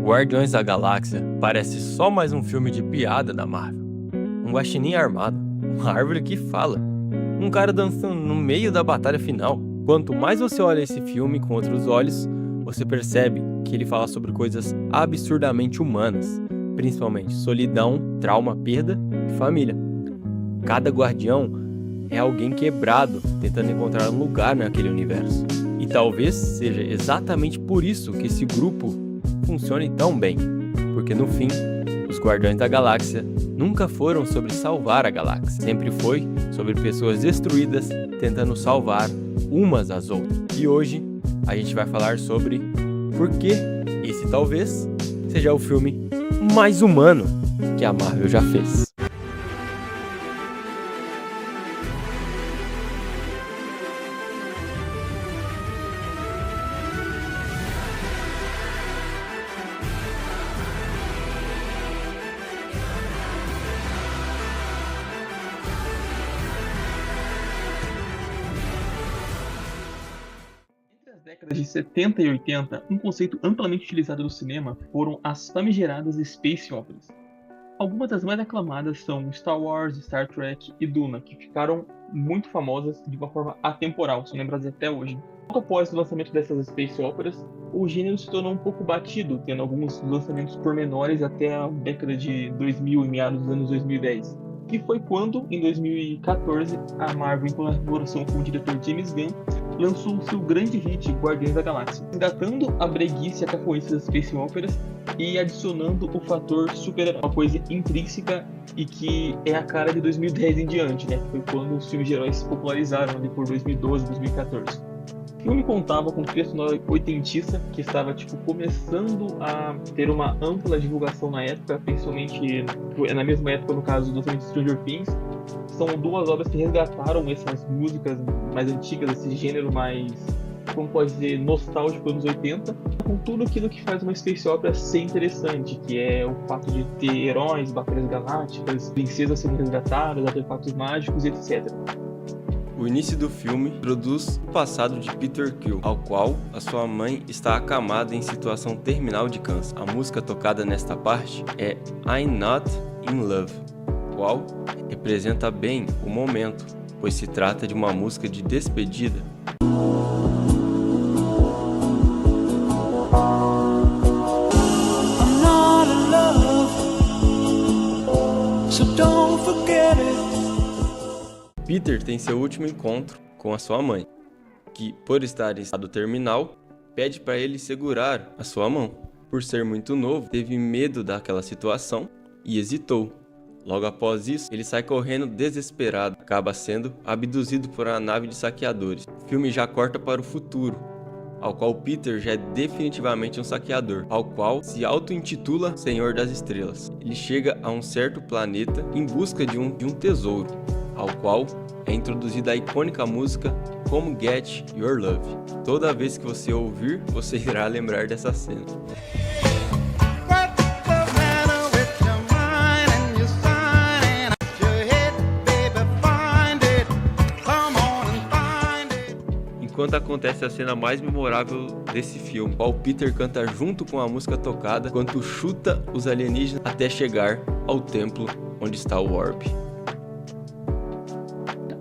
Guardiões da Galáxia parece só mais um filme de piada da Marvel. Um guaxinim armado, uma árvore que fala, um cara dançando no meio da batalha final. Quanto mais você olha esse filme com outros olhos, você percebe que ele fala sobre coisas absurdamente humanas, principalmente solidão, trauma, perda e família. Cada guardião é alguém quebrado, tentando encontrar um lugar naquele universo. E talvez seja exatamente por isso que esse grupo funcione tão bem, porque no fim, os Guardiões da Galáxia nunca foram sobre salvar a galáxia, sempre foi sobre pessoas destruídas tentando salvar umas às outras. E hoje a gente vai falar sobre por que esse talvez seja o filme mais humano que a Marvel já fez. Nas décadas de 70 e 80, um conceito amplamente utilizado no cinema foram as famigeradas Space Operas. Algumas das mais aclamadas são Star Wars, Star Trek e Duna, que ficaram muito famosas de uma forma atemporal, são lembradas até hoje. Pouco após o lançamento dessas Space Operas, o gênero se tornou um pouco batido, tendo alguns lançamentos pormenores até a década de 2000 e meados dos anos 2010. Que foi quando, em 2014, a Marvel, em colaboração com o diretor James Gunn, lançou seu grande hit Guardiões da Galáxia, resgatando a breguice e a cafonice das Space Operas e adicionando o fator super-herói, uma coisa intrínseca e que é a cara de 2010 em diante, né? Foi quando os filmes de heróis se popularizaram ali por 2012, 2014. O filme contava com trilha sonora oitentista, que estava começando a ter uma ampla divulgação na época, principalmente na mesma época, no caso do lançamento de Stranger Things. São duas obras que resgataram essas músicas mais antigas, esse gênero mais, como pode dizer, nostálgico dos anos 80, com tudo aquilo que faz uma space opera ser interessante, que é o fato de ter heróis, batalhas galácticas, princesas sendo resgatadas, artefatos mágicos, etc. O início do filme introduz o passado de Peter Quill, ao qual a sua mãe está acamada em situação terminal de câncer. A música tocada nesta parte é I'm Not in Love, qual representa bem o momento, pois se trata de uma música de despedida. I'm not in love, so don't forget it. Peter tem seu último encontro com a sua mãe, que, por estar em estado terminal, pede para ele segurar a sua mão. Por ser muito novo, teve medo daquela situação e hesitou. Logo após isso, ele sai correndo desesperado, acaba sendo abduzido por uma nave de saqueadores. O filme já corta para o futuro, ao qual Peter já é definitivamente um saqueador, ao qual se auto-intitula Senhor das Estrelas. Ele chega a um certo planeta em busca de um tesouro, ao qual é introduzida a icônica música Come Get Your Love. Toda vez que você ouvir, você irá lembrar dessa cena. Enquanto acontece a cena mais memorável desse filme, qual Peter canta junto com a música tocada, enquanto chuta os alienígenas até chegar ao templo onde está o Orb.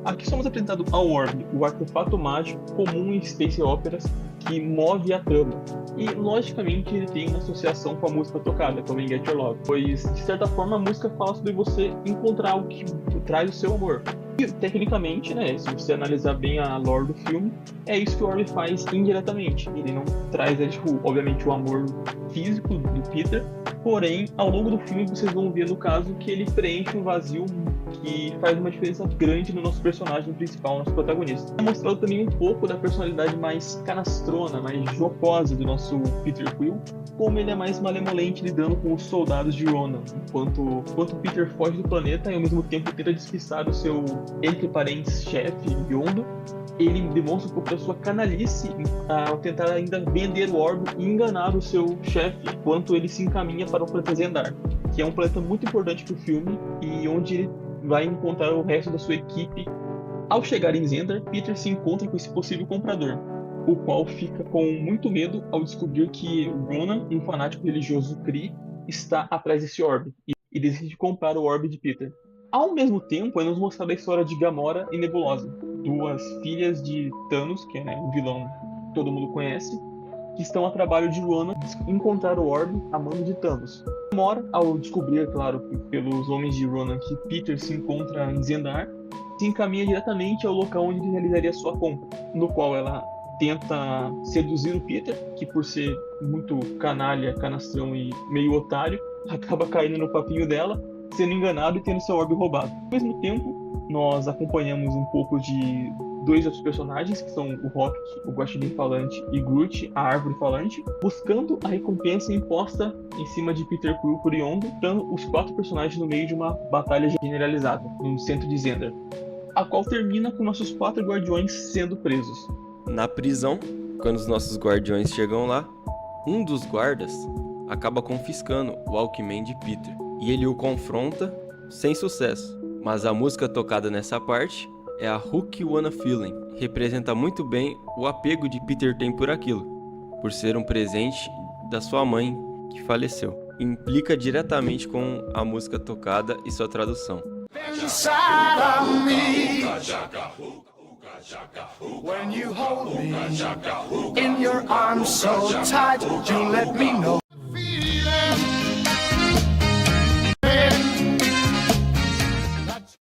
Aqui somos apresentados ao Orb, o artefato mágico comum em space operas que move a trama. E, logicamente, ele tem uma associação com a música tocada, Come Get Your Love, pois, de certa forma, a música fala sobre você encontrar algo que traz o seu amor. E, tecnicamente, né, se você analisar bem a lore do filme, é isso que o Orb faz indiretamente. Ele não traz, obviamente, o amor físico do Peter, porém, ao longo do filme, vocês vão ver, no caso, que ele preenche um vazio que faz uma diferença grande no nosso personagem principal, nosso protagonista. É mostrado também um pouco da personalidade mais canastrona, mais jocosa do nosso Peter Quill, como ele é mais malemolente lidando com os soldados de Ronan, enquanto Peter foge do planeta e ao mesmo tempo tenta despistar o seu, entre parentes, chefe, Yondo. Ele demonstra um pouco da sua canalice ao tentar ainda vender o Orb e enganar o seu chefe, enquanto ele se encaminha para o planeta Zendar, que é um planeta muito importante para o filme e onde ele vai encontrar o resto da sua equipe. Ao chegar em Zendar, Peter se encontra com esse possível comprador. o qual fica com muito medo ao descobrir que Ronan, um fanático religioso Kree, está atrás desse orbe e decide comprar o orbe de Peter. Ao mesmo tempo, é nos mostrada a história de Gamora e Nebulosa, duas filhas de Thanos, que é, né, um vilão que todo mundo conhece, que estão a trabalho de Ronan encontrar o orbe a mando de Thanos. Gamora, ao descobrir, claro, pelos homens de Ronan que Peter se encontra em Zendar, se encaminha diretamente ao local onde ele realizaria sua compra, no qual ela tenta seduzir o Peter, que por ser muito canalha, canastrão e meio otário, acaba caindo no papinho dela, sendo enganado e tendo seu orbe roubado. Ao mesmo tempo, nós acompanhamos um pouco de dois outros personagens, que são o Rocket, o Guaxinim Falante, e Groot, a Árvore Falante, buscando a recompensa imposta em cima de Peter Quill por Yondu, dando os 4 personagens no meio de uma batalha generalizada, no centro de Zendar, a qual termina com nossos 4 guardiões sendo presos. Na prisão, quando os nossos guardiões chegam lá, um dos guardas acaba confiscando o Walkman de Peter, e ele o confronta sem sucesso. Mas a música tocada nessa parte é a Hook Wanna Feeling. Representa muito bem o apego de Peter tem por aquilo, por ser um presente da sua mãe que faleceu. Implica diretamente com a música tocada e sua tradução. Inside of me, when you hold me in your arms so tight, you let me know.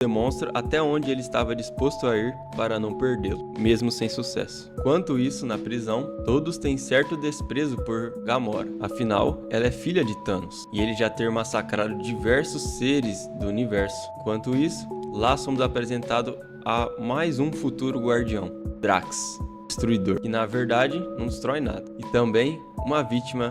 Demonstra até onde ele estava disposto a ir para não perdê-lo, mesmo sem sucesso. Quanto isso, na prisão, todos têm certo desprezo por Gamora. Afinal, ela é filha de Thanos, e ele já ter massacrado diversos seres do universo. Quanto isso, lá somos apresentados a mais um futuro guardião, Drax, Destruidor, que na verdade não destrói nada, e também uma vítima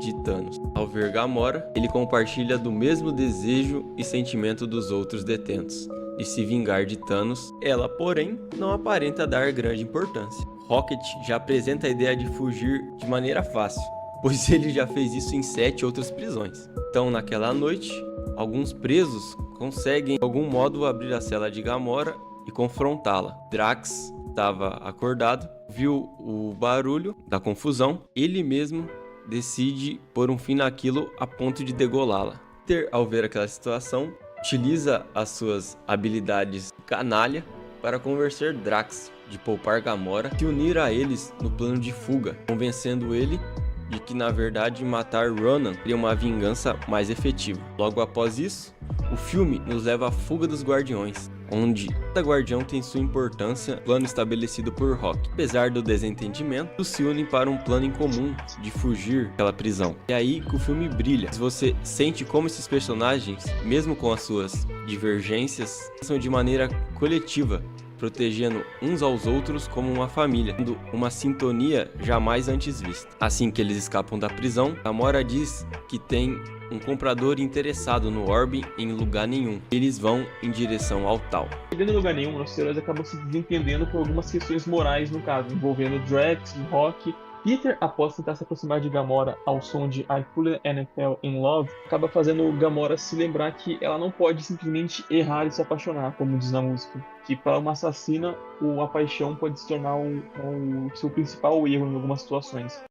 de Thanos. Ao ver Gamora, ele compartilha do mesmo desejo e sentimento dos outros detentos, de se vingar de Thanos. Ela, porém, não aparenta dar grande importância. Rocket já apresenta a ideia de fugir de maneira fácil, pois ele já fez isso em 7 outras prisões. Então, naquela noite, alguns presos conseguem de algum modo abrir a cela de Gamora e confrontá-la. Drax estava acordado, viu o barulho da confusão, ele mesmo decide pôr um fim naquilo a ponto de degolá-la. Peter, ao ver aquela situação, utiliza as suas habilidades canalha para convencer Drax de poupar Gamora e unir a eles no plano de fuga, convencendo ele de que na verdade matar Ronan seria uma vingança mais efetiva. Logo após isso, o filme nos leva à fuga dos Guardiões, onde cada guardião tem sua importância no plano estabelecido por Rock. Apesar do desentendimento, eles se unem para um plano em comum de fugir daquela prisão. É aí que o filme brilha. Você sente como esses personagens, mesmo com as suas divergências, pensam de maneira coletiva, protegendo uns aos outros como uma família, tendo uma sintonia jamais antes vista. Assim que eles escapam da prisão, Gamora diz que tem um comprador interessado no orbe em lugar nenhum. Eles vão em direção ao tal. Chegando em lugar nenhum, nossos heróis acabam se desentendendo por algumas questões morais, no caso, envolvendo Drax, Rock. Peter, após tentar se aproximar de Gamora ao som de I Fully and Fell in Love, acaba fazendo Gamora se lembrar que ela não pode simplesmente errar e se apaixonar, como diz na música. Que para uma assassina, a paixão pode se tornar o seu principal erro em algumas situações.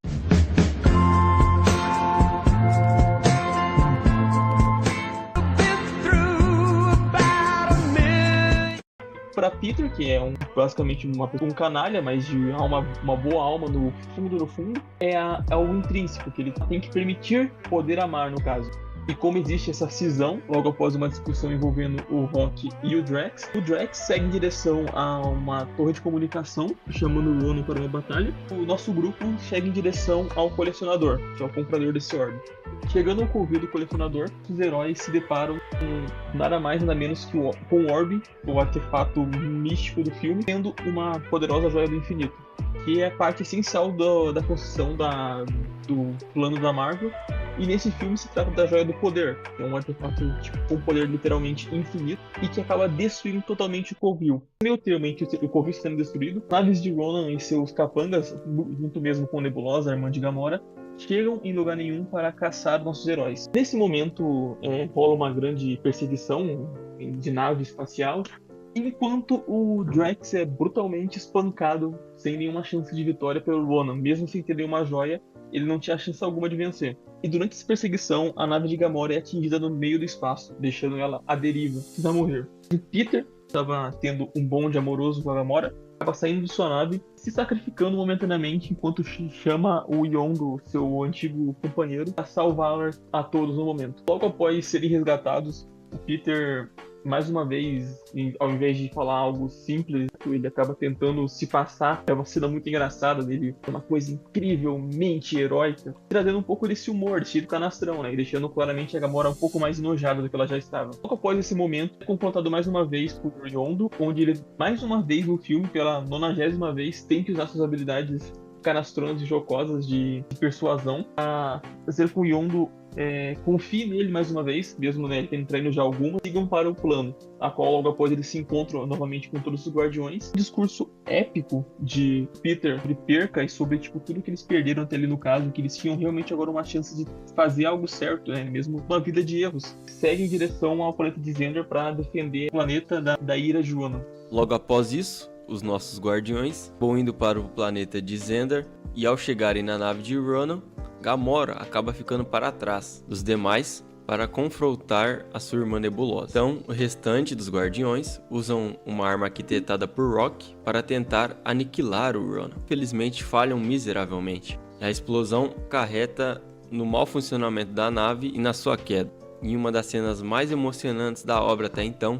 Para Peter, que é basicamente um canalha, mas de uma boa alma no fundo, é o intrínseco, que ele tem que permitir poder amar, no caso. E como existe essa cisão, logo após uma discussão envolvendo o Rock e o Drax segue em direção a uma torre de comunicação, chamando o Ronan para uma batalha. O nosso grupo segue em direção ao colecionador, que é o comprador desse orbe. Chegando ao covil do colecionador, os heróis se deparam com nada mais nada menos que com o orbe, o artefato místico do filme, sendo uma poderosa joia do infinito, que é parte essencial da construção do plano da Marvel. E nesse filme se trata da Joia do Poder, que é um artefato com poder literalmente infinito e que acaba destruindo totalmente o Covil. No meio termo em que o Covil sendo destruído, naves de Ronan e seus capangas, junto mesmo com Nebulosa, a irmã de Gamora, chegam em lugar nenhum para caçar nossos heróis. Nesse momento rola uma grande perseguição de nave espacial enquanto o Drax é brutalmente espancado sem nenhuma chance de vitória pelo Ronan. Mesmo sem ter nenhuma joia, ele não tinha chance alguma de vencer. E durante essa perseguição, a nave de Gamora é atingida no meio do espaço, deixando ela à deriva, precisa morrer. E Peter estava tendo um bonde amoroso com a Gamora, acaba saindo de sua nave, se sacrificando momentaneamente enquanto chama o Yondu, seu antigo companheiro, para salvar a todos no momento. Logo após serem resgatados, o Peter, mais uma vez, ao invés de falar algo simples, ele acaba tentando se passar. É uma cena muito engraçada dele, uma coisa incrivelmente heróica, trazendo um pouco desse humor, desse canastrão, né? E deixando claramente a Gamora um pouco mais enojada do que ela já estava. Logo após esse momento, é confrontado mais uma vez por Yondu, onde ele, mais uma vez no filme, pela 90ª vez, tem que usar suas habilidades canastronas e jocosas de persuasão a fazer com o Yondu confie nele mais uma vez, mesmo ele tendo traído já algumas, sigam para o plano, a qual logo após eles se encontram novamente com todos os Guardiões. Um discurso épico de Peter sobre perca e sobre tudo que eles perderam até ali no caso, que eles tinham realmente agora uma chance de fazer algo certo, né? Mesmo uma vida de erros. Segue em direção ao planeta de Xandar para defender o planeta da ira de Ronan. Logo após isso, os nossos Guardiões vão indo para o planeta de Xandar e ao chegarem na nave de Ronan, Gamora acaba ficando para trás dos demais para confrontar a sua irmã Nebulosa. Então, o restante dos Guardiões usam uma arma arquitetada por Rock para tentar aniquilar o Ronan. Felizmente, falham miseravelmente. A explosão acarreta no mau funcionamento da nave e na sua queda. Em uma das cenas mais emocionantes da obra até então,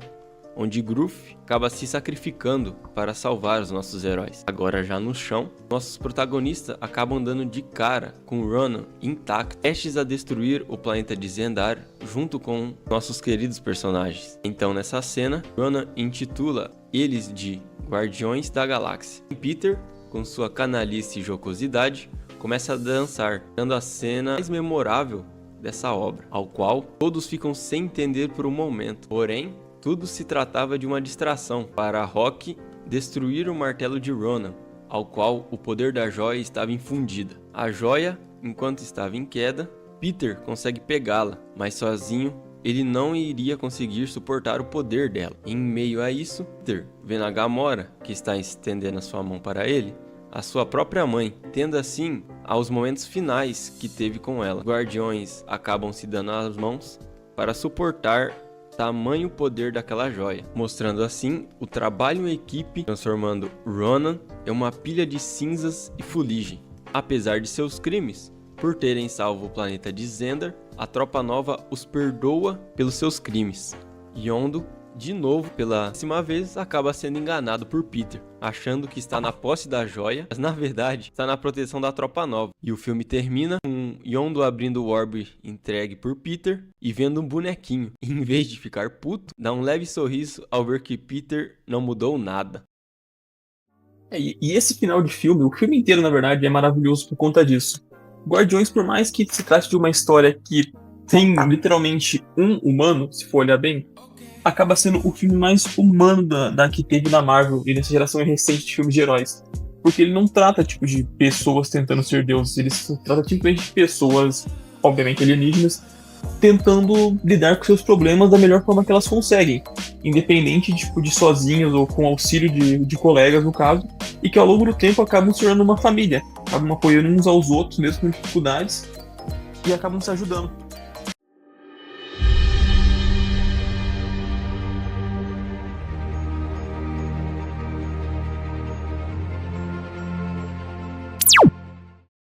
onde Groot acaba se sacrificando para salvar os nossos heróis. Agora já no chão, nossos protagonistas acabam dando de cara com Ronan intacto, prestes a destruir o planeta de Xandar junto com nossos queridos personagens. Então nessa cena, Ronan intitula eles de Guardiões da Galáxia. Peter, com sua canalice e jocosidade, começa a dançar, dando a cena mais memorável dessa obra, ao qual todos ficam sem entender por um momento. Porém, tudo se tratava de uma distração para Rock destruir o martelo de Ronan, ao qual o poder da joia estava infundida. A joia, enquanto estava em queda, Peter consegue pegá-la, mas sozinho ele não iria conseguir suportar o poder dela. Em meio a isso, Peter, vendo a Gamora, que está estendendo a sua mão para ele, a sua própria mãe, tendo assim aos momentos finais que teve com ela. Os Guardiões acabam se dando as mãos para suportar tamanho poder daquela joia, mostrando assim o trabalho em equipe, transformando Ronan em uma pilha de cinzas e fuligem. Apesar de seus crimes, por terem salvo o planeta de Xandar, a Tropa Nova os perdoa pelos seus crimes. Yondu, de novo, pela 10ª vez, acaba sendo enganado por Peter, achando que está na posse da joia, mas na verdade está na proteção da Tropa Nova. E o filme termina com Yondu abrindo o orbe entregue por Peter e vendo um bonequinho. E, em vez de ficar puto, dá um leve sorriso ao ver que Peter não mudou nada. E esse final de filme, o filme inteiro na verdade é maravilhoso por conta disso. Guardiões, por mais que se trate de uma história que tem literalmente um humano, se for olhar bem, acaba sendo o filme mais humano da que teve na Marvel e nessa geração recente de filmes de heróis. Porque ele não trata de pessoas tentando ser deuses, ele trata simplesmente de pessoas, obviamente alienígenas, tentando lidar com seus problemas da melhor forma que elas conseguem, independente de sozinhas ou com auxílio de colegas no caso, e que ao longo do tempo acabam se tornando uma família, acabam apoiando uns aos outros mesmo com dificuldades e acabam se ajudando.